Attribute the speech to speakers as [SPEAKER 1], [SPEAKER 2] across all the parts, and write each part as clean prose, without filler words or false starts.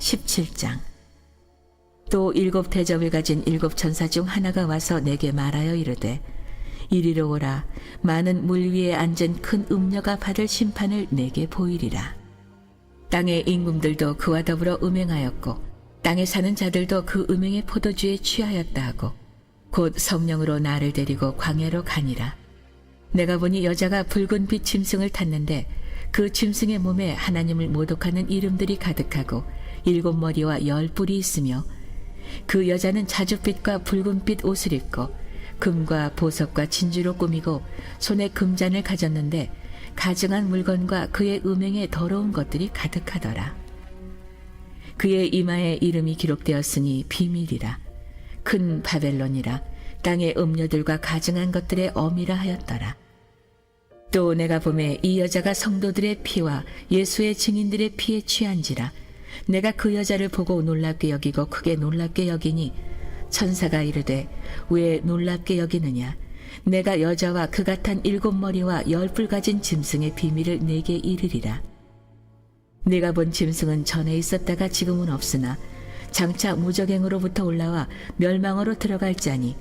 [SPEAKER 1] 17장. 또 7 대접을 가진 7 천사 중 하나가 와서 내게 말하여 이르되 이리로 오라. 많은 물 위에 앉은 큰 음녀가 받을 심판을 내게 보이리라. 땅의 임금들도 그와 더불어 음행하였고 땅에 사는 자들도 그 음행의 포도주에 취하였다 하고 곧 성령으로 나를 데리고 광야로 가니라. 내가 보니 여자가 붉은 빛 짐승을 탔는데 그 짐승의 몸에 하나님을 모독하는 이름들이 가득하고 7 머리와 10 뿔이 있으며 그 여자는 자줏빛과 붉은빛 옷을 입고 금과 보석과 진주로 꾸미고 손에 금잔을 가졌는데 가증한 물건과 그의 음행에 더러운 것들이 가득하더라. 그의 이마에 이름이 기록되었으니 비밀이라. 큰 바벨론이라. 땅의 음녀들과 가증한 것들의 어미라 하였더라. 또 내가 보매 이 여자가 성도들의 피와 예수의 증인들의 피에 취한지라. 내가 그 여자를 보고 놀랍게 여기고 크게 놀랍게 여기니 천사가 이르되 왜 놀랍게 여기느냐. 내가 여자와 그가 탄 7 머리와 10 뿔 가진 짐승의 비밀을 내게 이르리라. 내가 본 짐승은 전에 있었다가 지금은 없으나 장차 무적행으로부터 올라와 멸망으로 들어갈 자니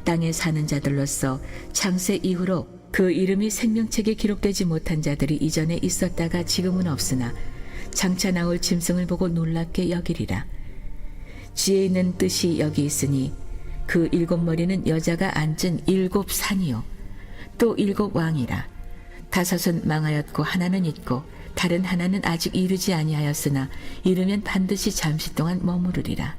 [SPEAKER 1] 땅에 사는 자들로서 창세 이후로 그 이름이 생명책에 기록되지 못한 자들이 이전에 있었다가 지금은 없으나 장차 나올 짐승을 보고 놀랍게 여기리라. 지혜 있는 뜻이 여기 있으니 그 7 머리는 여자가 앉은 7 산이요 또 7 왕이라. 5은 망하였고 하나는 있고 다른 하나는 아직 이르지 아니하였으나 이르면 반드시 잠시 동안 머무르리라.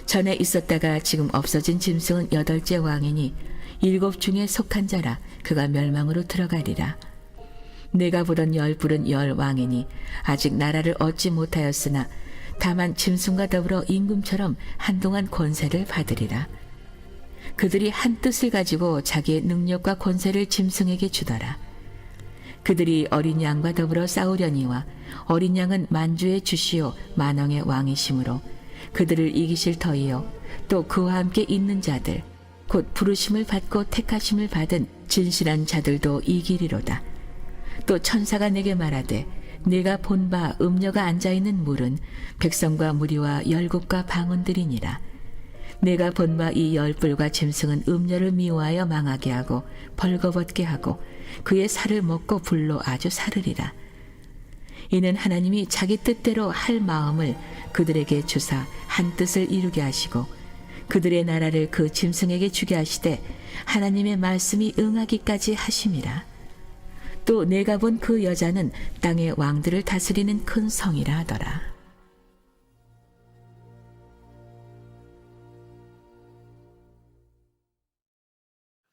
[SPEAKER 1] 전에 있었다가 지금 없어진 짐승은 8째 왕이니 7 중에 속한 자라. 그가 멸망으로 들어가리라. 내가 보던 10 뿔은 10 왕이니 아직 나라를 얻지 못하였으나 다만 짐승과 더불어 임금처럼 한동안 권세를 받으리라. 그들이 한 뜻을 가지고 자기의 능력과 권세를 짐승에게 주더라. 그들이 어린 양과 더불어 싸우려니와 어린 양은 만주의 주시요 만왕의 왕이시므로 그들을 이기실 터이요 또 그와 함께 있는 자들 곧 부르심을 받고 택하심을 받은 진실한 자들도 이기리로다. 또 천사가 내게 말하되 내가 본 바 음녀가 앉아있는 물은 백성과 무리와 열국과 방언들이니라. 내가 본 바 이 10 뿔과 짐승은 음녀를 미워하여 망하게 하고 벌거벗게 하고 그의 살을 먹고 불로 아주 사르리라. 이는 하나님이 자기 뜻대로 할 마음을 그들에게 주사 한 뜻을 이루게 하시고 그들의 나라를 그 짐승에게 주게 하시되 하나님의 말씀이 응하기까지 하심이라. 또 내가 본 그 여자는 땅의 왕들을 다스리는 큰 성이라 하더라.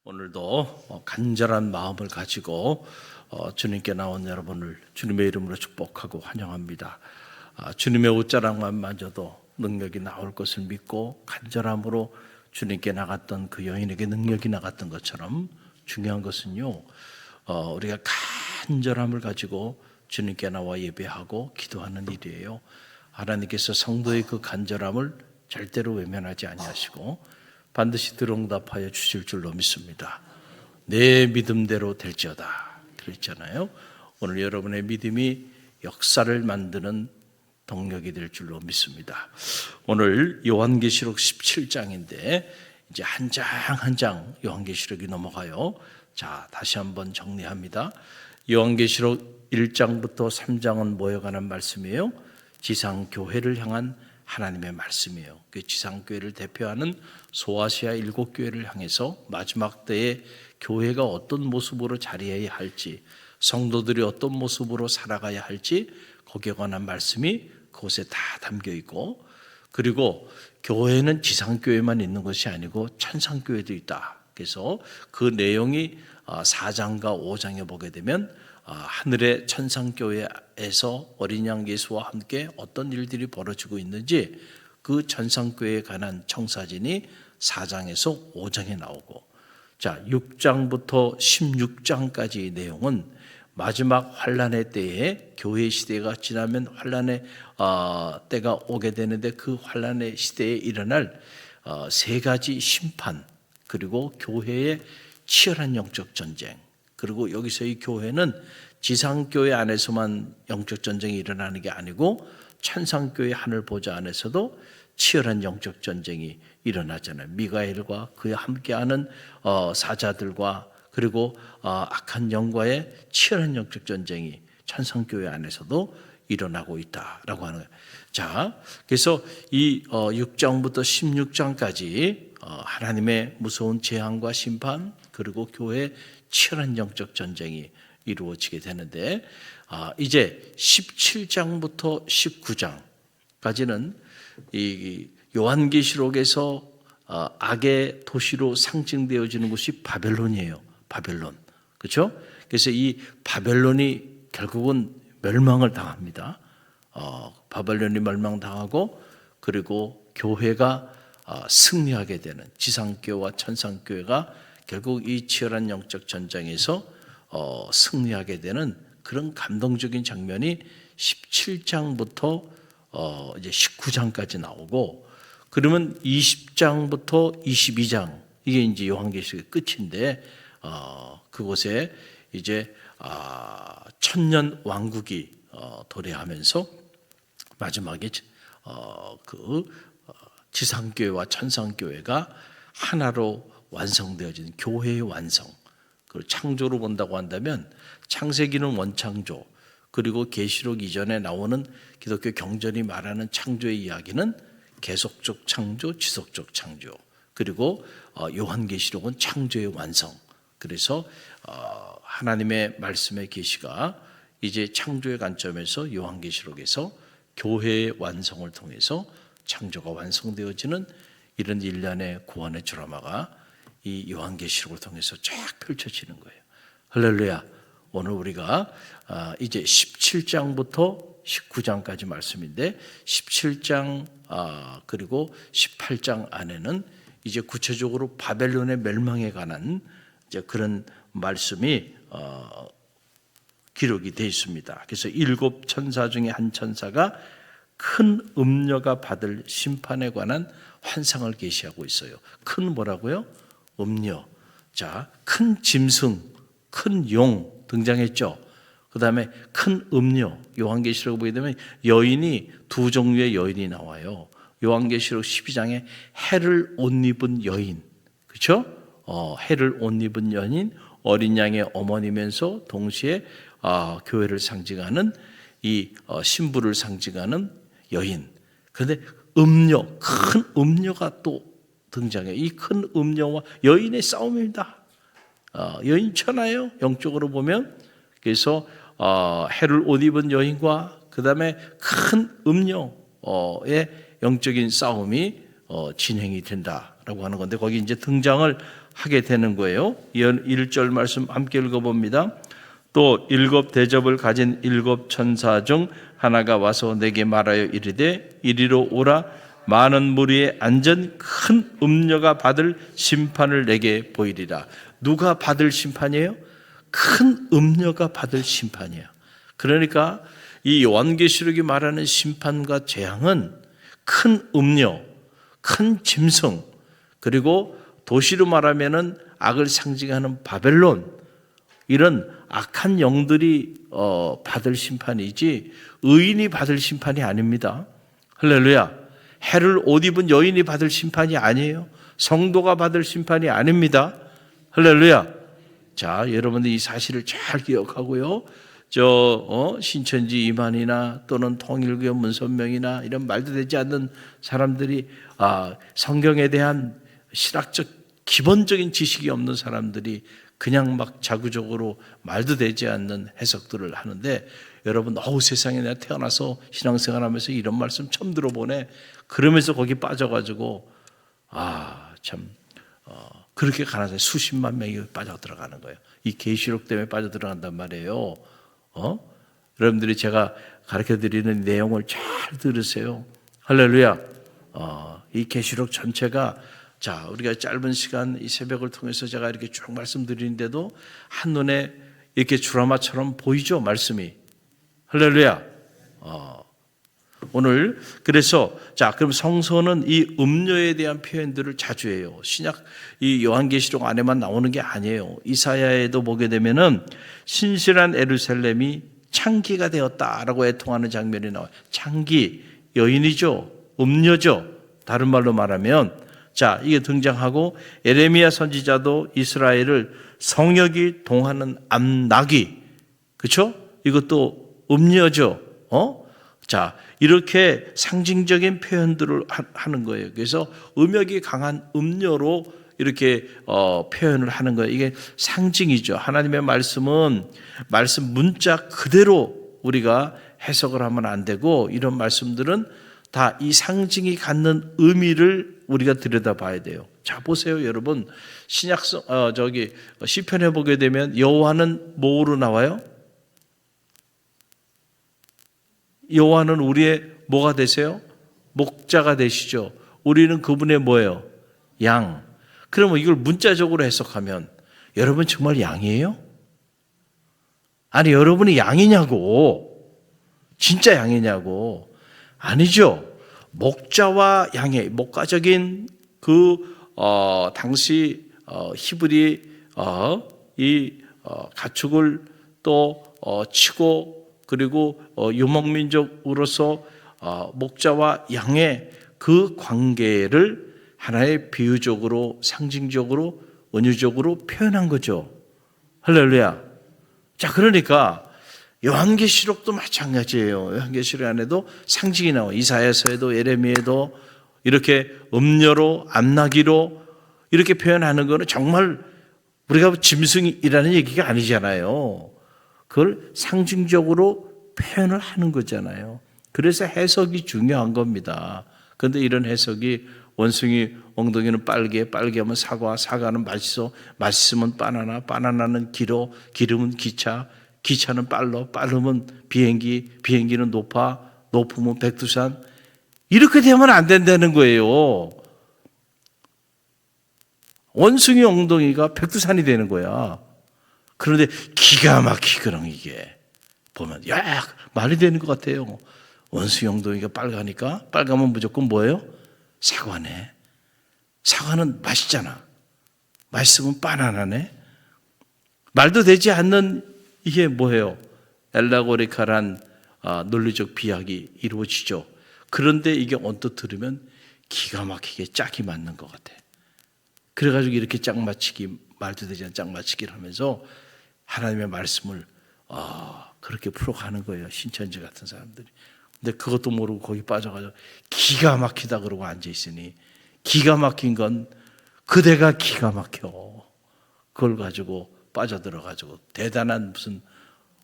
[SPEAKER 2] 오늘도 간절한 마음을 가지고 주님께 나온 여러분을 주님의 이름으로 축복하고 환영합니다. 주님의 옷자락만마저도 능력이 나올 것을 믿고 간절함으로 주님께 나갔던 그 여인에게 능력이 나갔던 것처럼 중요한 것은요, 우리가 간절함을 가지고 주님께 나와 예배하고 기도하는 일이에요. 하나님께서 성도의 그 간절함을 절대로 외면하지 아니하시고 반드시 들응답하여 주실 줄로 믿습니다. 내 믿음대로 될지어다 그랬잖아요. 오늘 여러분의 믿음이 역사를 만드는 동력이 될 줄로 믿습니다. 오늘 요한계시록 17장인데 이제 한 장 한 장 요한계시록이 넘어가요. 자, 다시 한번 정리합니다. 요한계시록 1장부터 3장은 뭐에 관한 말씀이에요? 지상교회를 향한 하나님의 말씀이에요. 그 지상교회를 대표하는 소아시아 7 교회를 향해서 마지막 때에 교회가 어떤 모습으로 자리해야 할지, 성도들이 어떤 모습으로 살아가야 할지 거기에 관한 말씀이 그곳에 다 담겨 있고, 그리고 교회는 지상교회만 있는 것이 아니고 천상교회도 있다. 그래서 그 내용이 4장과 5장에 보게 되면 하늘의 천상교회에서 어린 양 예수와 함께 어떤 일들이 벌어지고 있는지 그 천상교회에 관한 청사진이 4장에서 5장에 나오고, 자 6장부터 16장까지 내용은 마지막 환란의 때에 교회 시대가 지나면 환란의 때가 오게 되는데 그 환란의 시대에 일어날 3가지 심판, 그리고 교회의 치열한 영적 전쟁, 그리고 여기서 이 교회는 지상교회 안에서만 영적 전쟁이 일어나는 게 아니고 천상교회 하늘 보좌 안에서도 치열한 영적 전쟁이 일어나잖아요. 미가엘과 그와 함께하는 사자들과 그리고 악한 영과의 치열한 영적 전쟁이 천상교회 안에서도 일어나고 있다라고 하는 거예요. 자, 그래서 이 6장부터 16장까지 하나님의 무서운 재앙과 심판 그리고 교회의 치열한 영적 전쟁이 이루어지게 되는데, 이제 17장부터 19장까지는 이 요한계시록에서 악의 도시로 상징되어지는 곳이 바벨론이에요. 바벨론. 그렇죠? 그래서 이 바벨론이 결국은 멸망을 당합니다. 바벨론이 멸망당하고 그리고 교회가 승리하게 되는, 지상교회와 천상교회가 결국 이 치열한 영적 전쟁에서 승리하게 되는 그런 감동적인 장면이 17장부터 이제 19장까지 나오고, 그러면 20장부터 22장, 이게 이제 요한계시록의 끝인데, 그곳에 이제 천년 왕국이 도래하면서 마지막에 지상교회와 천상교회가 하나로 완성되어진 교회의 완성. 그리고 창조로 본다고 한다면 창세기는 원창조, 그리고 계시록 이전에 나오는 기독교 경전이 말하는 창조의 이야기는 계속적 창조, 지속적 창조, 그리고 요한계시록은 창조의 완성. 그래서 하나님의 말씀의 계시가 이제 창조의 관점에서 요한계시록에서 교회의 완성을 통해서 창조가 완성되어지는 이런 일련의 구원의 드라마가 이 요한계시록을 통해서 쫙 펼쳐지는 거예요. 할렐루야. 오늘 우리가 이제 17장부터 19장까지 말씀인데, 17장 그리고 18장 안에는 이제 구체적으로 바벨론의 멸망에 관한 이제 그런 말씀이 기록이 되어 있습니다. 그래서 7 천사 중에 한 천사가 큰 음녀가 받을 심판에 관한 환상을 계시하고 있어요. 큰 뭐라고요? 음녀. 자, 큰 짐승, 큰 용 등장했죠. 그 다음에 큰 음녀. 요한계시록 보게 되면 여인이 두 종류의 여인이 나와요. 요한계시록 12장에 해를 옷 입은 여인, 그렇죠? 해를 옷 입은 여인, 어린 양의 어머니면서 동시에 교회를 상징하는 이 신부를 상징하는 여인. 그런데 음녀, 큰 음녀가 또 등장해요. 이 큰 음녀와 여인의 싸움입니다. 여인 천하예요, 영적으로 보면. 그래서 해를 옷 입은 여인과 그 다음에 큰 음녀의 영적인 싸움이 진행이 된다라고 하는 건데, 거기 이제 등장을 하게 되는 거예요. 1절 말씀 함께 읽어봅니다. 또 7 대접을 가진 7 천사 중 하나가 와서 내게 말하여 이르되 이리로 오라. 많은 무리에 앉은 큰 음녀가 받을 심판을 내게 보이리라. 누가 받을 심판이에요? 큰 음녀가 받을 심판이에요. 그러니까 이 요한계시록이 말하는 심판과 재앙은 큰 음녀, 큰 짐승, 그리고 도시로 말하면은 악을 상징하는 바벨론, 이런 악한 영들이 받을 심판이지 의인이 받을 심판이 아닙니다. 할렐루야. 해를 옷 입은 여인이 받을 심판이 아니에요. 성도가 받을 심판이 아닙니다. 할렐루야. 자, 여러분들 이 사실을 잘 기억하고요. 신천지 이만이나 또는 통일교 문선명이나 이런 말도 되지 않는 사람들이 성경에 대한 신학적 기본적인 지식이 없는 사람들이 그냥 막 자구적으로 말도 되지 않는 해석들을 하는데, 여러분 세상에 내가 태어나서 신앙생활하면서 이런 말씀 처음 들어보네, 그러면서 거기 빠져가지고 참 그렇게 가는 사람이 수십만 명이 빠져 들어가는 거예요. 이 계시록 때문에 빠져 들어간단 말이에요. 여러분들이 제가 가르쳐드리는 내용을 잘 들으세요. 할렐루야. 이 계시록 전체가, 자, 우리가 짧은 시간 이 새벽을 통해서 제가 이렇게 쭉 말씀드리는데도 한눈에 이렇게 드라마처럼 보이죠, 말씀이. 할렐루야. 오늘 그래서 그럼 성서는 이 음녀에 대한 표현들을 자주 해요. 신약 이 요한계시록 안에만 나오는 게 아니에요. 이사야에도 보게 되면은 신실한 예루살렘이 창기가 되었다라고 애통하는 장면이 나와요. 창기, 여인이죠. 음녀죠. 다른 말로 말하면 자, 이게 등장하고 에레미야 선지자도 이스라엘을 성역이 동하는 암나귀, 그렇죠? 이것도 음녀죠. 자, 이렇게 상징적인 표현들을 하는 거예요. 그래서 음역이 강한 음녀로 이렇게 표현을 하는 거예요. 이게 상징이죠. 하나님의 말씀은 말씀 문자 그대로 우리가 해석을 하면 안 되고, 이런 말씀들은 다 이 상징이 갖는 의미를 우리가 들여다봐야 돼요. 자, 보세요, 여러분. 신약성 시편에 보게 되면 여호와는 뭐로 나와요? 여호와는 우리의 뭐가 되세요? 목자가 되시죠. 우리는 그분의 뭐예요? 양. 그러면 이걸 문자적으로 해석하면 여러분 정말 양이에요? 아니, 여러분이 양이냐고. 진짜 양이냐고. 아니죠. 목자와 양의 목가적인 당시 히브리 가축을 또 치고, 그리고 유목민족으로서 목자와 양의 그 관계를 하나의 비유적으로, 상징적으로, 은유적으로 표현한 거죠. 할렐루야. 자, 그러니까 요한계시록도 마찬가지예요. 요한계시록 안에도 상징이 나와요. 이사야서에도 예레미야에도 이렇게 음녀로, 암나귀로 이렇게 표현하는 거는 정말 우리가 짐승이라는 얘기가 아니잖아요. 그걸 상징적으로 표현을 하는 거잖아요. 그래서 해석이 중요한 겁니다. 그런데 이런 해석이 원숭이 엉덩이는 빨개, 빨개하면 사과, 사과는 맛있어, 맛있으면 바나나, 바나나는 길어, 기름은 기차, 기차는 빨러, 빠르면 비행기, 비행기는 높아, 높으면 백두산. 이렇게 되면 안 된다는 거예요. 원숭이 엉덩이가 백두산이 되는 거야. 그런데 기가 막히거든, 이게. 보면, 야, 말이 되는 것 같아요. 원숭이 엉덩이가 빨가니까, 빨가면 무조건 뭐예요? 사과네. 사과는 맛있잖아. 맛있으면 바나나네. 말도 되지 않는 이게 뭐예요? 엘라고리카란 논리적 비약이 이루어지죠. 그런데 이게 언뜻 들으면 기가 막히게 짝이 맞는 것 같아. 그래가지고 이렇게 짝 맞추기, 말도 되지 않은 짝 맞추기를 하면서 하나님의 말씀을 그렇게 풀어가는 거예요. 신천지 같은 사람들이. 근데 그것도 모르고 거기 빠져가지고 기가 막히다 그러고 앉아있으니, 기가 막힌 건 그대가 기가 막혀. 그걸 가지고 빠져들어가지고 대단한 무슨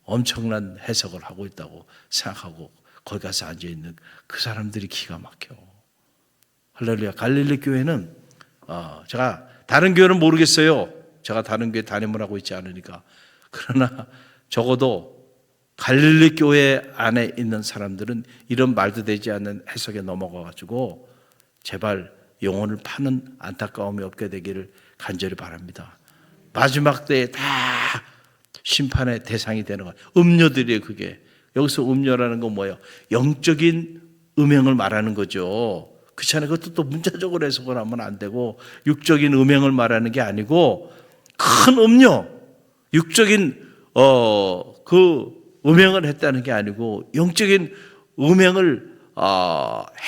[SPEAKER 2] 엄청난 해석을 하고 있다고 생각하고 거기 가서 앉아있는 그 사람들이 기가 막혀. 할렐루야. 갈릴리 교회는 제가 다른 교회는 모르겠어요. 제가 다른 교회 담임을 하고 있지 않으니까. 그러나 적어도 갈릴리 교회 안에 있는 사람들은 이런 말도 되지 않는 해석에 넘어가가지고 제발 영혼을 파는 안타까움이 없게 되기를 간절히 바랍니다. 마지막 때에 다 심판의 대상이 되는 거예요. 음녀들이에요, 그게. 여기서 음녀라는 건 뭐예요? 영적인 음행을 말하는 거죠. 그렇잖아요. 그것도 또 문자적으로 해석을 하면 안 되고, 육적인 음행을 말하는 게 아니고, 큰 음녀, 육적인 그 음행을 했다는 게 아니고, 영적인 음행을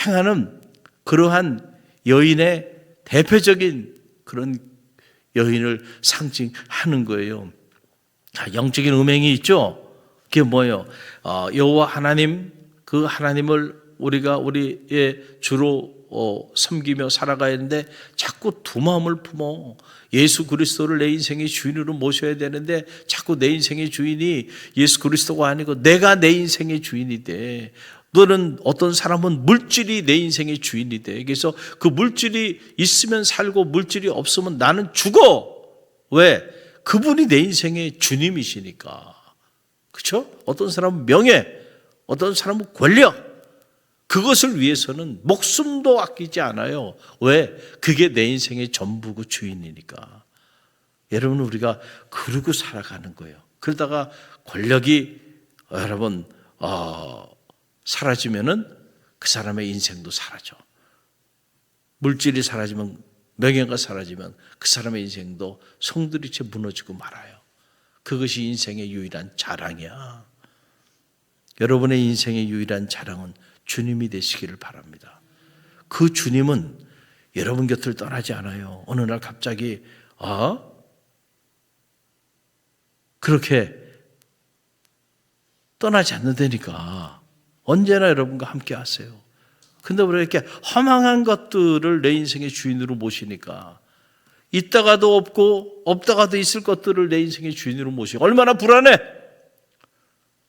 [SPEAKER 2] 행하는 그러한 여인의 대표적인 그런 여인을 상징하는 거예요. 영적인 음행이 있죠. 그게 뭐예요? 여호와 하나님, 그 하나님을 우리가 우리의 주로 섬기며 살아가야 하는데 자꾸 두 마음을 품어 예수 그리스도를 내 인생의 주인으로 모셔야 되는데 자꾸 내 인생의 주인이 예수 그리스도가 아니고 내가 내 인생의 주인이 돼. 너는 어떤 사람은 물질이 내 인생의 주인이 돼. 그래서 그 물질이 있으면 살고 물질이 없으면 나는 죽어. 왜? 그분이 내 인생의 주님이시니까. 그렇죠? 어떤 사람은 명예, 어떤 사람은 권력. 그것을 위해서는 목숨도 아끼지 않아요. 왜? 그게 내 인생의 전부고 주인이니까. 여러분, 우리가 그러고 살아가는 거예요. 그러다가 권력이 여러분 사라지면은 그 사람의 인생도 사라져. 물질이 사라지면, 명예가 사라지면 그 사람의 인생도 송두리째 무너지고 말아요. 그것이 인생의 유일한 자랑이야. 여러분의 인생의 유일한 자랑은 주님이 되시기를 바랍니다. 그 주님은 여러분 곁을 떠나지 않아요. 어느 날 갑자기 그렇게 떠나지 않는다니까. 언제나 여러분과 함께 하세요. 근데 우리가 이렇게 허망한 것들을 내 인생의 주인으로 모시니까, 있다가도 없고 없다가도 있을 것들을 내 인생의 주인으로 모시고 얼마나 불안해.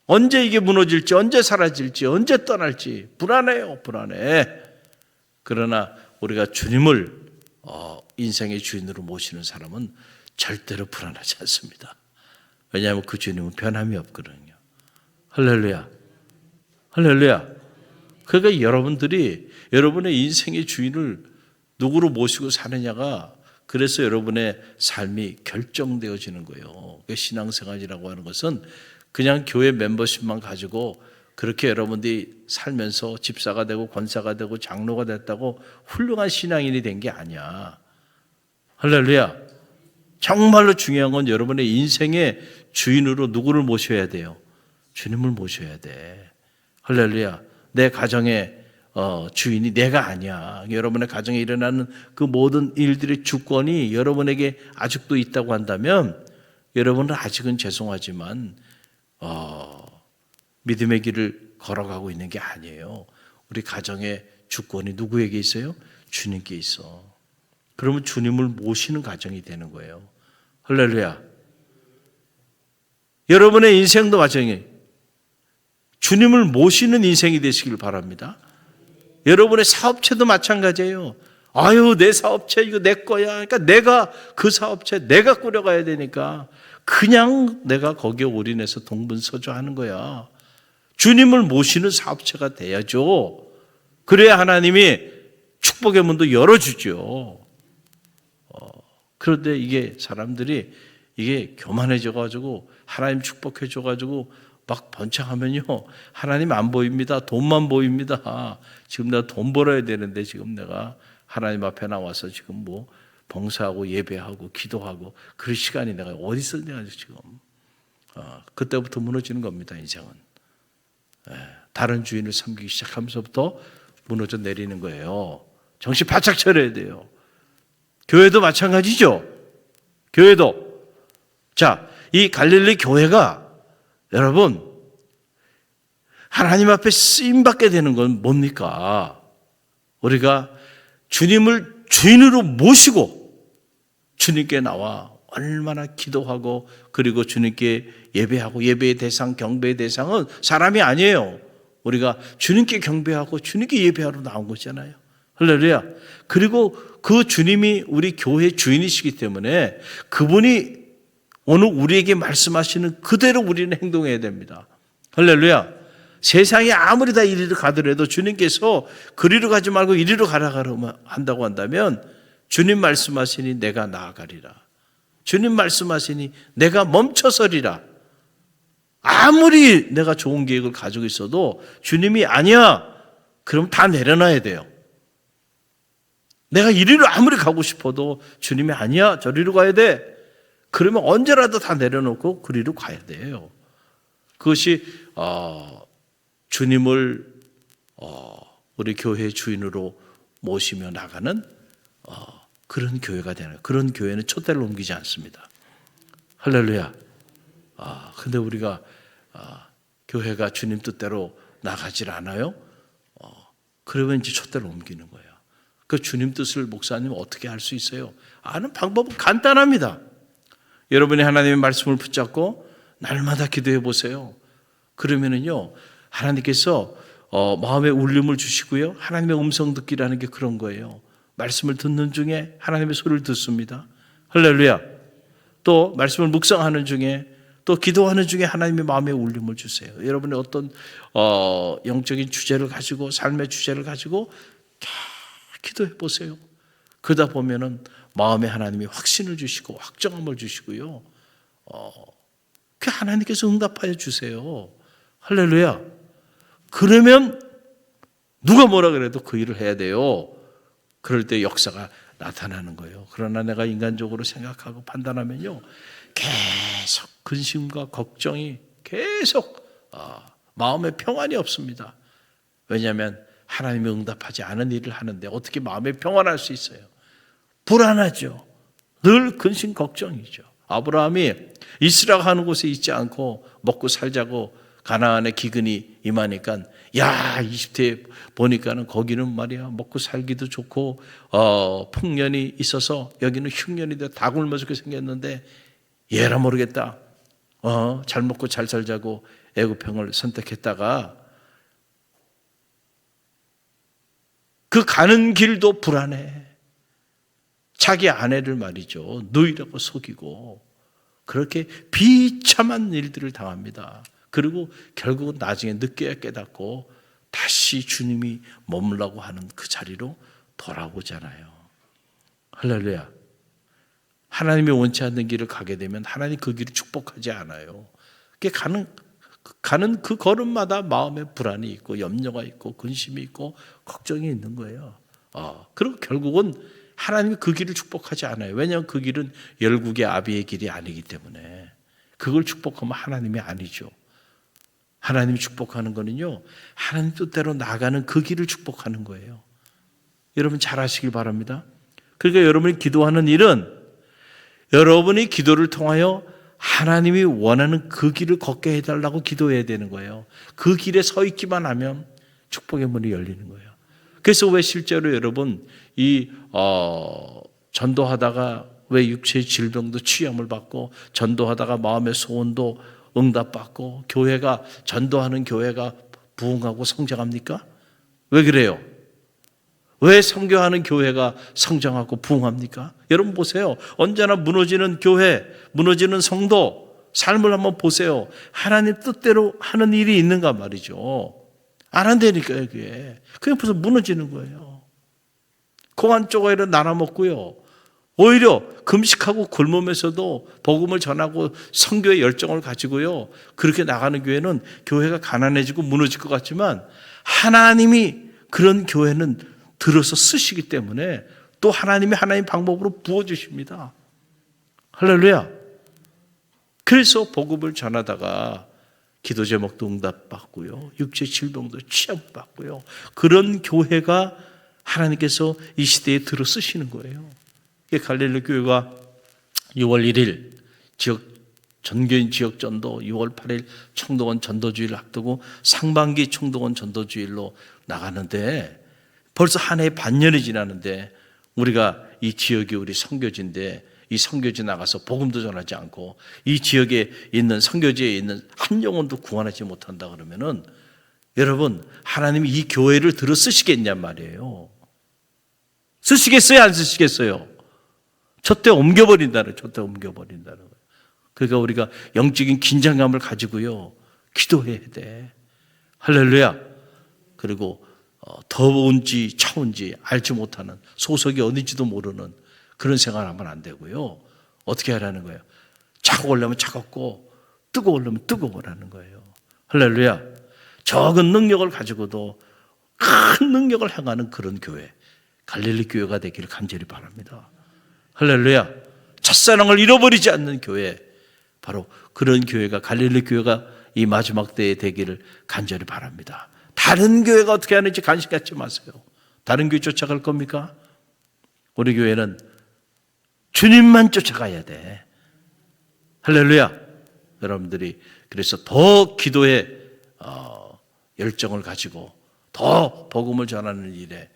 [SPEAKER 2] 언제 이게 무너질지, 언제 사라질지, 언제 떠날지 불안해요. 불안해. 그러나 우리가 주님을 인생의 주인으로 모시는 사람은 절대로 불안하지 않습니다. 왜냐하면 그 주님은 변함이 없거든요. 할렐루야. 할렐루야. 그러니까 여러분들이 여러분의 인생의 주인을 누구로 모시고 사느냐가, 그래서 여러분의 삶이 결정되어지는 거예요. 신앙생활이라고 하는 것은 그냥 교회 멤버십만 가지고 그렇게 여러분들이 살면서 집사가 되고 권사가 되고 장로가 됐다고 훌륭한 신앙인이 된 게 아니야. 할렐루야. 정말로 중요한 건 여러분의 인생의 주인으로 누구를 모셔야 돼요? 주님을 모셔야 돼. 할렐루야. 내 가정의 주인이 내가 아니야. 여러분의 가정에 일어나는 그 모든 일들의 주권이 여러분에게 아직도 있다고 한다면, 여러분은 아직은 죄송하지만 믿음의 길을 걸어가고 있는 게 아니에요. 우리 가정의 주권이 누구에게 있어요? 주님께 있어. 그러면 주님을 모시는 가정이 되는 거예요. 할렐루야. 여러분의 인생도 마찬가지예요. 주님을 모시는 인생이 되시길 바랍니다. 여러분의 사업체도 마찬가지예요. 아유, 내 사업체 이거 내 거야. 그러니까 내가 그 사업체 내가 꾸려가야 되니까 그냥 내가 거기에 올인해서 동분서주하는 거야. 주님을 모시는 사업체가 돼야죠. 그래야 하나님이 축복의 문도 열어주죠. 그런데 이게 사람들이 이게 교만해져가지고 하나님 축복해줘가지고 막 번창하면요, 하나님 안 보입니다. 돈만 보입니다. 지금 내가 돈 벌어야 되는데 지금 내가 하나님 앞에 나와서 지금 뭐 봉사하고 예배하고 기도하고 그럴 시간이 내가 어디 있어 내가 지금. 그때부터 무너지는 겁니다. 인생은. 다른 주인을 섬기기 시작하면서부터 무너져 내리는 거예요. 정신 바짝 차려야 돼요. 교회도 마찬가지죠. 교회도. 자, 이 갈릴리 교회가 여러분 하나님 앞에 쓰임받게 되는 건 뭡니까? 우리가 주님을 주인으로 모시고 주님께 나와 얼마나 기도하고 그리고 주님께 예배하고, 예배의 대상, 경배의 대상은 사람이 아니에요. 우리가 주님께 경배하고 주님께 예배하러 나온 거잖아요. 할렐루야. 그리고 그 주님이 우리 교회의 주인이시기 때문에 그분이 오늘 우리에게 말씀하시는 그대로 우리는 행동해야 됩니다. 할렐루야. 세상에 아무리 다 이리로 가더라도 주님께서 그리로 가지 말고 이리로 가라 한다고 한다면 주님 말씀하시니 내가 나아가리라. 주님 말씀하시니 내가 멈춰서리라. 아무리 내가 좋은 계획을 가지고 있어도 주님이 아니야. 그럼 다 내려놔야 돼요. 내가 이리로 아무리 가고 싶어도 주님이 아니야. 저리로 가야 돼. 그러면 언제라도 다 내려놓고 그리로 가야 돼요. 그것이 주님을 우리 교회의 주인으로 모시며 나가는 그런 교회가 되는, 그런 교회는 촛대를 옮기지 않습니다. 할렐루야. 근데 우리가 교회가 주님 뜻대로 나가질 않아요. 그러면 이제 촛대를 옮기는 거예요. 그 주님 뜻을 목사님 어떻게 할 수 있어요? 아는 방법은 간단합니다. 여러분이 하나님의 말씀을 붙잡고 날마다 기도해 보세요. 그러면은요, 하나님께서 마음의 울림을 주시고요, 하나님의 음성 듣기라는 게 그런 거예요. 말씀을 듣는 중에 하나님의 소리를 듣습니다. 할렐루야. 또 말씀을 묵상하는 중에, 또 기도하는 중에 하나님의 마음의 울림을 주세요. 여러분의 어떤 영적인 주제를 가지고, 삶의 주제를 가지고 기도해 보세요. 그러다 보면은 마음에 하나님이 확신을 주시고 확정함을 주시고요. 그 하나님께서 응답하여 주세요. 할렐루야. 그러면 누가 뭐라 그래도 그 일을 해야 돼요. 그럴 때 역사가 나타나는 거예요. 그러나 내가 인간적으로 생각하고 판단하면요, 계속 근심과 걱정이 계속 마음에 평안이 없습니다. 왜냐하면 하나님이 응답하지 않은 일을 하는데 어떻게 마음에 평안할 수 있어요? 불안하죠. 늘 근심 걱정이죠. 아브라함이 이스라엘 하는 곳에 있지 않고 먹고 살자고 가나안의 기근이 임하니까 야 이집트에 보니까는 거기는 말이야 먹고 살기도 좋고 풍년이 있어서 여기는 흉년인데 다 굶어 죽게 생겼는데 얘라 모르겠다. 잘 먹고 잘 살자고 애굽형을 선택했다가 그 가는 길도 불안해. 자기 아내를 말이죠. 누이라고 속이고 그렇게 비참한 일들을 당합니다. 그리고 결국은 나중에 늦게야 깨닫고 다시 주님이 머물라고 하는 그 자리로 돌아오잖아요. 할렐루야. 하나님이 원치 않는 길을 가게 되면 하나님 그 길을 축복하지 않아요. 가는 그 걸음마다 마음에 불안이 있고 염려가 있고 근심이 있고 걱정이 있는 거예요. 그리고 결국은 하나님이 그 길을 축복하지 않아요. 왜냐하면 그 길은 열국의 아비의 길이 아니기 때문에 그걸 축복하면 하나님이 아니죠. 하나님이 축복하는 거는요, 하나님 뜻대로 나가는 그 길을 축복하는 거예요. 여러분 잘 아시길 바랍니다. 그러니까 여러분이 기도하는 일은 여러분이 기도를 통하여 하나님이 원하는 그 길을 걷게 해달라고 기도해야 되는 거예요. 그 길에 서 있기만 하면 축복의 문이 열리는 거예요. 그래서 왜 실제로 여러분 전도하다가 왜 육체의 질병도 치유함을 받고 전도하다가 마음의 소원도 응답받고 전도하는 교회가 부흥하고 성장합니까? 왜 그래요? 왜 선교하는 교회가 성장하고 부흥합니까? 여러분 보세요. 언제나 무너지는 교회, 무너지는 성도 삶을 한번 보세요. 하나님 뜻대로 하는 일이 있는가 말이죠. 안 한다니까요. 그게 무슨 무너지는 거예요. 공안 쪼가리를 나눠 먹고요. 오히려 금식하고 굶으면서도 복음을 전하고 선교의 열정을 가지고요. 그렇게 나가는 교회는 교회가 가난해지고 무너질 것 같지만 하나님이 그런 교회는 들어서 쓰시기 때문에 또 하나님이 하나님 방법으로 부어주십니다. 할렐루야. 그래서 복음을 전하다가 기도 제목도 응답받고요. 육체 질병도 치유받고요. 그런 교회가 하나님께서 이 시대에 들어 쓰시는 거예요. 갈릴리 교회가 6월 1일 전교인 지역 전도, 6월 8일 총동원 전도주일을 앞두고 상반기 총동원 전도주일로 나가는데 벌써 한 해 반년이 지났는데 우리가 이 지역이 우리 선교지인데 이 선교지 나가서 복음도 전하지 않고 이 지역에 있는 선교지에 있는 한 영혼도 구원하지 못한다 그러면은 여러분 하나님이 이 교회를 들어 쓰시겠냔 말이에요. 쓰시겠어요? 안 쓰시겠어요? 저때 옮겨버린다는 거예요. 그러니까 우리가 영적인 긴장감을 가지고요 기도해야 돼. 할렐루야. 그리고 더운지 차운지 알지 못하는 소속이 어딘지도 모르는 그런 생활하면 안 되고요. 어떻게 하라는 거예요? 차가우려면 차갑고 뜨거우려면 뜨거우라는 거예요. 할렐루야. 적은 능력을 가지고도 큰 능력을 행하는 그런 교회, 갈릴리 교회가 되기를 간절히 바랍니다. 할렐루야. 첫사랑을 잃어버리지 않는 교회, 바로 그런 교회가 갈릴리 교회가 이 마지막 때에 되기를 간절히 바랍니다. 다른 교회가 어떻게 하는지 관심 갖지 마세요. 다른 교회 쫓아갈 겁니까? 우리 교회는 주님만 쫓아가야 돼. 할렐루야. 여러분들이 그래서 더 기도에 열정을 가지고 더 복음을 전하는 일에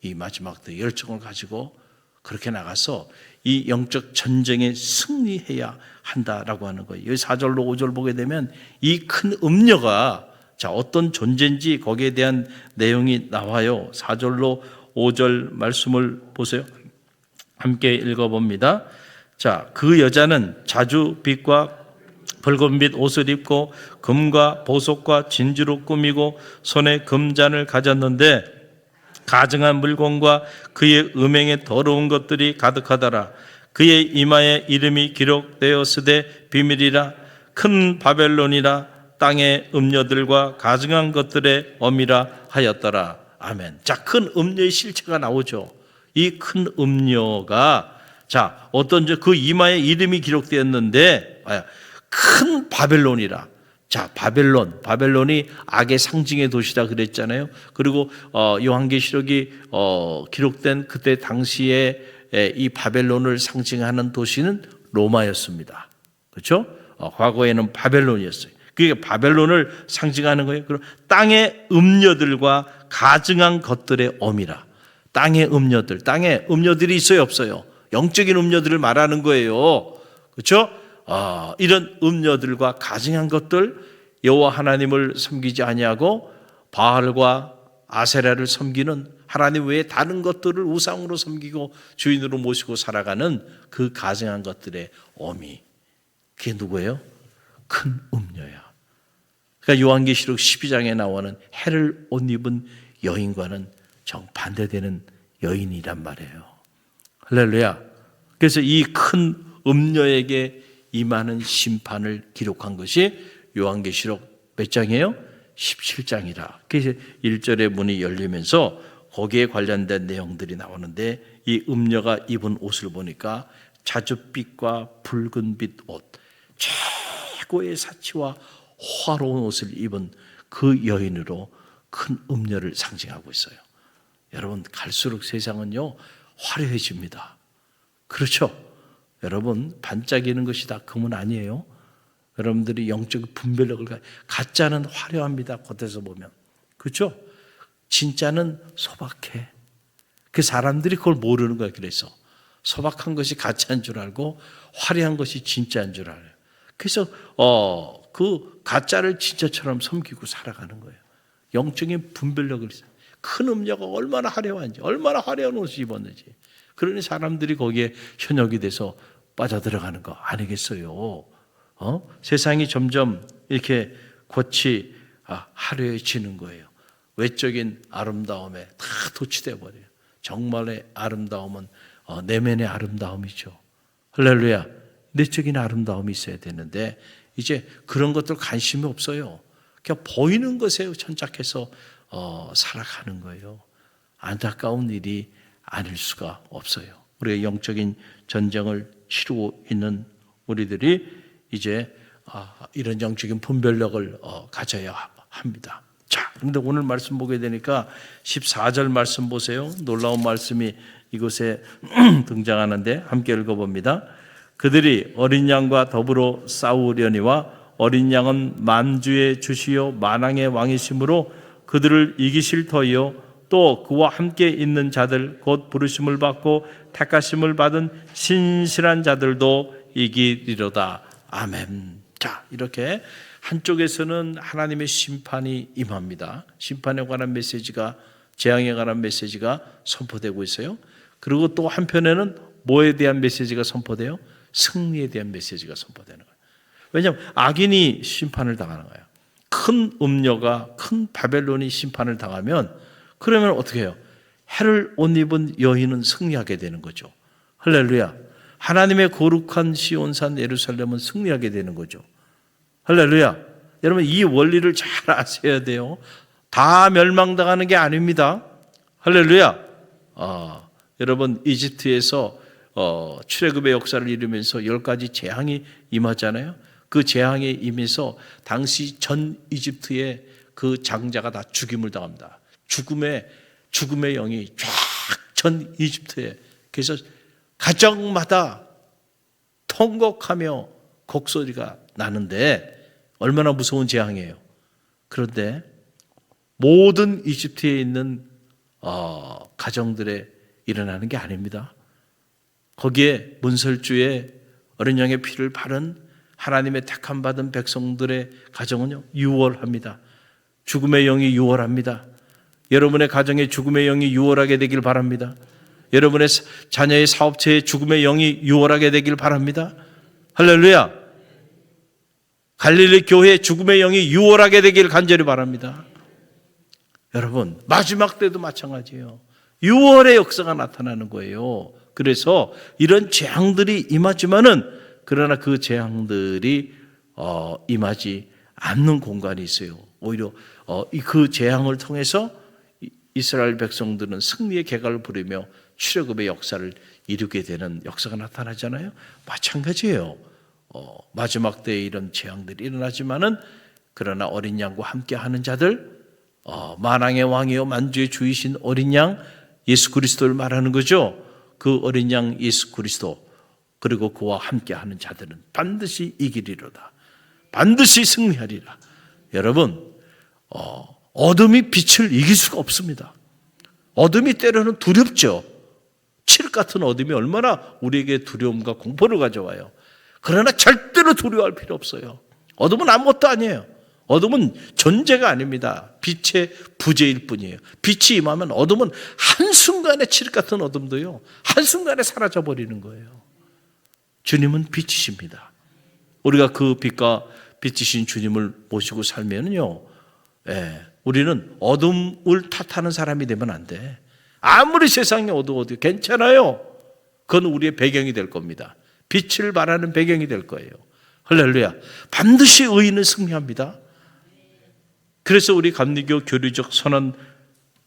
[SPEAKER 2] 이 마지막 때 열정을 가지고 그렇게 나가서 이 영적 전쟁에 승리해야 한다라고 하는 거예요. 여기 4절로 5절 보게 되면 이 큰 음녀가 어떤 존재인지 거기에 대한 내용이 나와요. 4절로 5절 말씀을 보세요. 함께 읽어봅니다. 그 여자는 자주 빛과 붉은빛 옷을 입고 금과 보석과 진주로 꾸미고 손에 금잔을 가졌는데 가증한 물건과 그의 음행에 더러운 것들이 가득하더라. 그의 이마에 이름이 기록되었으되 비밀이라 큰 바벨론이라 땅의 음녀들과 가증한 것들의 어미라 하였더라. 아멘. 큰 음녀의 실체가 나오죠. 이 큰 음녀가 어떤 그 이마에 이름이 기록되었는데 큰 바벨론이라. 자, 바벨론이 악의 상징의 도시다 그랬잖아요. 그리고 요한계시록이 기록된 그때 당시에 이 바벨론을 상징하는 도시는 로마였습니다. 그렇죠? 과거에는 바벨론이었어요. 그게 바벨론을 상징하는 거예요. 그리고 땅의 음녀들과 가증한 것들의 어미라. 땅의 음녀들이 있어요, 없어요? 영적인 음녀들을 말하는 거예요. 그렇죠? 이런 음녀들과 가증한 것들, 여호와 하나님을 섬기지 아니하고 바알과 아세라를 섬기는 하나님 외에 다른 것들을 우상으로 섬기고 주인으로 모시고 살아가는 그 가증한 것들의 어미. 그게 누구예요? 큰 음녀야. 그러니까 요한계시록 12장에 나오는 해를 옷 입은 여인과는 정반대되는 여인이란 말이에요. 할렐루야. 그래서 이 큰 음녀에게 임하는 심판을 기록한 것이 요한계시록 몇 장이에요? 17장이라. 그래서 1절의 문이 열리면서 거기에 관련된 내용들이 나오는데 이 음녀가 입은 옷을 보니까 자줏빛과 붉은빛 옷, 최고의 사치와 화로운 옷을 입은 그 여인으로 큰 음녀를 상징하고 있어요. 여러분, 갈수록 세상은요 화려해집니다. 그렇죠? 여러분, 반짝이는 것이 다 금은 아니에요. 여러분들이 영적 분별력을 가짜는 화려합니다. 겉에서 보면. 그렇죠? 진짜는 소박해. 그 사람들이 그걸 모르는 거예요. 그래서 소박한 것이 가짜인 줄 알고 화려한 것이 진짜인 줄 알아요. 그래서 그 가짜를 진짜처럼 섬기고 살아가는 거예요. 영적인 분별력을. 큰 음녀가 얼마나 화려한지, 얼마나 화려한 옷을 입었는지. 그러니 사람들이 거기에 현혹이 돼서 빠져들어가는 거 아니겠어요? 세상이 점점 이렇게 겉이 화려해지는 거예요. 외적인 아름다움에 다 도취돼 버려요. 정말의 아름다움은 내면의 아름다움이죠. 할렐루야. 내적인 아름다움이 있어야 되는데 이제 그런 것들 관심이 없어요. 그냥 보이는 것에 천착해서 살아가는 거예요. 안타까운 일이 아닐 수가 없어요. 우리가 영적인 전쟁을 치르고 있는 우리들이 이제 이런 영적인 분별력을 가져야 합니다. 자, 그런데 오늘 말씀 보게 되니까 14절 말씀 보세요. 놀라운 말씀이 이곳에 등장하는데 함께 읽어봅니다. 그들이 어린 양과 더불어 싸우려니와 어린 양은 만주의 주시요 만왕의 왕이시므로 그들을 이기실 터이요 또 그와 함께 있는 자들 곧 부르심을 받고 택하심을 받은 신실한 자들도 이기리로다. 아멘. 자, 이렇게 한쪽에서는 하나님의 심판이 임합니다. 심판에 관한 메시지가, 재앙에 관한 메시지가 선포되고 있어요. 그리고 또 한편에는 뭐에 대한 메시지가 선포돼요? 승리에 대한 메시지가 선포되는 거예요. 왜냐하면 악인이 심판을 당하는 거예요. 큰 음녀가, 큰 바벨론이 심판을 당하면 그러면 어떻게 해요? 해를 옷 입은 여인은 승리하게 되는 거죠. 할렐루야. 하나님의 거룩한 시온산 예루살렘은 승리하게 되는 거죠. 할렐루야. 여러분, 이 원리를 잘 아셔야 돼요. 다 멸망당하는 게 아닙니다. 할렐루야. 여러분, 이집트에서 출애굽의 역사를 이루면서 10가지 재앙이 임하잖아요. 그 재앙에 임해서 당시 전 이집트의 그 장자가 다 죽임을 당합니다. 죽음의 영이 쫙 전 이집트에. 그래서 가정마다 통곡하며 곡소리가 나는데 얼마나 무서운 재앙이에요. 그런데 모든 이집트에 있는 가정들에 일어나는 게 아닙니다. 거기에 문설주에 어린 양의 피를 바른 하나님의 택함 받은 백성들의 가정은요 유월합니다. 죽음의 영이 유월합니다. 여러분의 가정에 죽음의 영이 유월하게 되길 바랍니다. 여러분의 자녀의 사업체에 죽음의 영이 유월하게 되길 바랍니다. 할렐루야. 갈릴리 교회에 죽음의 영이 유월하게 되길 간절히 바랍니다. 여러분, 마지막 때도 마찬가지예요. 유월의 역사가 나타나는 거예요. 그래서 이런 재앙들이 임하지만은 그러나 그 재앙들이 임하지 않는 공간이 있어요. 오히려 그 재앙을 통해서 이스라엘 백성들은 승리의 개가를 부르며 출애굽의 역사를 이루게 되는 역사가 나타나잖아요. 마찬가지예요. 마지막 때에 이런 재앙들이 일어나지만은 그러나 어린 양과 함께 하는 자들, 만왕의 왕이요 만주의 주이신 어린 양 예수 그리스도를 말하는 거죠. 그 어린 양 예수 그리스도, 그리고 그와 함께 하는 자들은 반드시 이기리로다. 반드시 승리하리라. 여러분, 어둠이 빛을 이길 수가 없습니다. 어둠이 때로는 두렵죠. 칠흑 같은 어둠이 얼마나 우리에게 두려움과 공포를 가져와요. 그러나 절대로 두려워할 필요 없어요. 어둠은 아무것도 아니에요. 어둠은 존재가 아닙니다. 빛의 부재일 뿐이에요. 빛이 임하면 어둠은 한순간에 칠흑 같은 어둠도요, 한순간에 사라져버리는 거예요. 주님은 빛이십니다. 우리가 그 빛과 빛이신 주님을 모시고 살면요, 우리는 어둠을 탓하는 사람이 되면 안 돼. 아무리 세상이 어두워도 괜찮아요. 그건 우리의 배경이 될 겁니다. 빛을 발하는 배경이 될 거예요. 할렐루야. 반드시 의인은 승리합니다. 그래서 우리 감리교 교리적 선언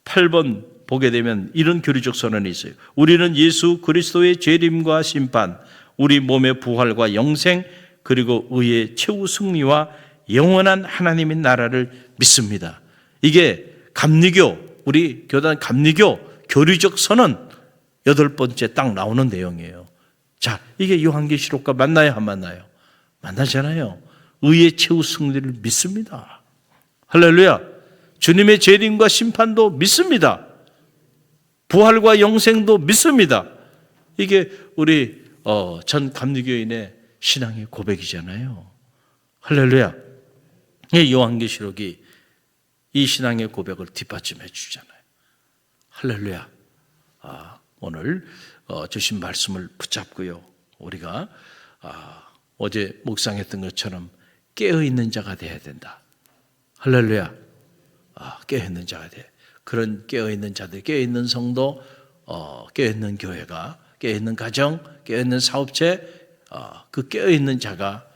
[SPEAKER 2] 8번 보게 되면 이런 교리적 선언이 있어요. 우리는 예수 그리스도의 재림과 심판, 우리 몸의 부활과 영생, 그리고 의의 최후 승리와 영원한 하나님의 나라를 믿습니다. 이게 감리교, 우리 교단 감리교 교리적 선언 8번째 딱 나오는 내용이에요. 자, 이게 요한계시록과 맞나요, 안 맞나요? 만나잖아요. 의의 최후 승리를 믿습니다. 할렐루야. 주님의 재림과 심판도 믿습니다. 부활과 영생도 믿습니다. 이게 우리 전 감리교인의 신앙의 고백이잖아요. 할렐루야. 이 요한계시록이 이 신앙의 고백을 뒷받침해 주잖아요. 할렐루야. 오늘 주신 말씀을 붙잡고요, 우리가 어제 묵상했던 것처럼 깨어있는 자가 되어야 된다. 할렐루야. 깨어있는 자가 돼. 그런 깨어있는 자들, 깨어있는 성도, 깨어있는 교회가, 깨어있는 가정, 깨어있는 사업체, 그 깨어있는 자가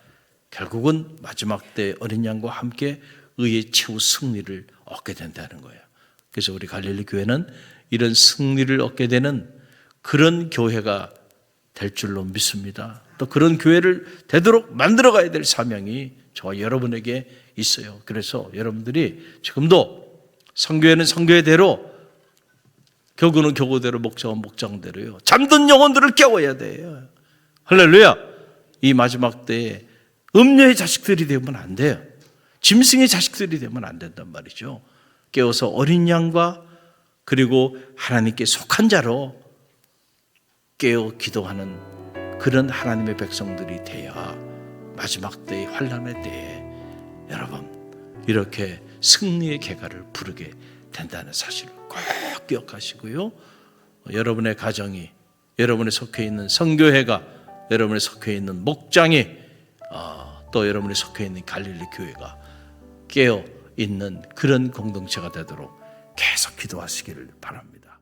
[SPEAKER 2] 결국은 마지막 때 어린 양과 함께 의의 최후 승리를 얻게 된다는 거예요. 그래서 우리 갈릴리 교회는 이런 승리를 얻게 되는 그런 교회가 될 줄로 믿습니다. 또 그런 교회를 되도록 만들어가야 될 사명이 저와 여러분에게 있어요. 그래서 여러분들이 지금도 성교회는 성교회대로, 교구는 교구대로, 목장은 목장대로요, 잠든 영혼들을 깨워야 돼요. 할렐루야. 이 마지막 때에 음녀의 자식들이 되면 안 돼요. 짐승의 자식들이 되면 안 된단 말이죠. 깨워서 어린 양과 그리고 하나님께 속한 자로 깨어 기도하는 그런 하나님의 백성들이 돼야 마지막 때의 환난의 때에 여러분 이렇게 승리의 개가를 부르게 된다는 사실을 꼭 기억하시고요, 여러분의 가정이, 여러분의 속해 있는 성교회가, 여러분의 속해 있는 목장이, 또 여러분의 속해 있는 갈릴리 교회가 깨어 있는 그런 공동체가 되도록 계속 기도하시기를 바랍니다.